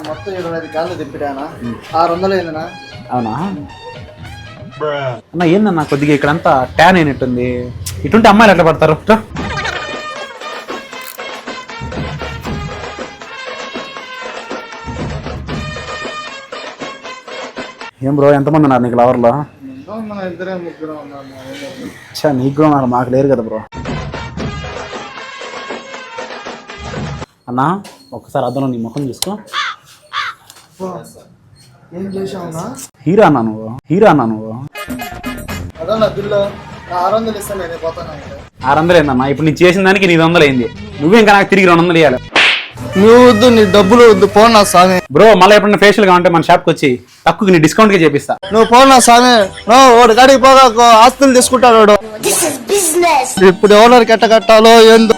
మొత్తం 25 కాళ్ళు తిప్పిడానా 600 అయిందనా? అవునా అన్న? ఏందన్నా కొద్దిగా ఇక్కడంతా ట్యాన్ అయినట్టుంది. ఇటుంటే అమ్మాయిలు ఎట్లా పడతారు? ఏం బ్రో, ఎంతమంది ఉన్నారు నీకు లవర్లో? ఇద్దరే ముగ్గురు ఉన్నాము. నీకు కూడా ఉన్నారు, మాకు లేరు కదా బ్రో. అన్నా ఒక్కసారి అద్దంలో నీ ముఖం చూసుకో. ఏం చేసావునా? హీరో అన్నా నువ్వు. అదన్నా బిల్లు 600 ఇస్తాను, నేను పోతాను. 600 ఏందన్నా? ఇప్పుడు నేను చేసిన దానికి 900 అయింది. నువ్వే ఇంకా నాకు తిరిగి 200 ఇవ్వాలి. నువ్వు వద్దు, నీ డబ్బులు వద్దు, పోనా స్వామి. బ్రో మళ్ళీ ఎప్పుడైనా ఫేషియల్ కావాలంటే మన షాప్కి వచ్చి తక్కువ నీ డిస్కౌంట్ కి చేపిస్తా. నువ్వు పోనా స్వామి. వాడు గాడికి పోగా ఆస్తులు తీసుకుంటాడు వాడు. ఇప్పుడు ఓనర్కి ఎట్ట కట్టాలో ఏందో.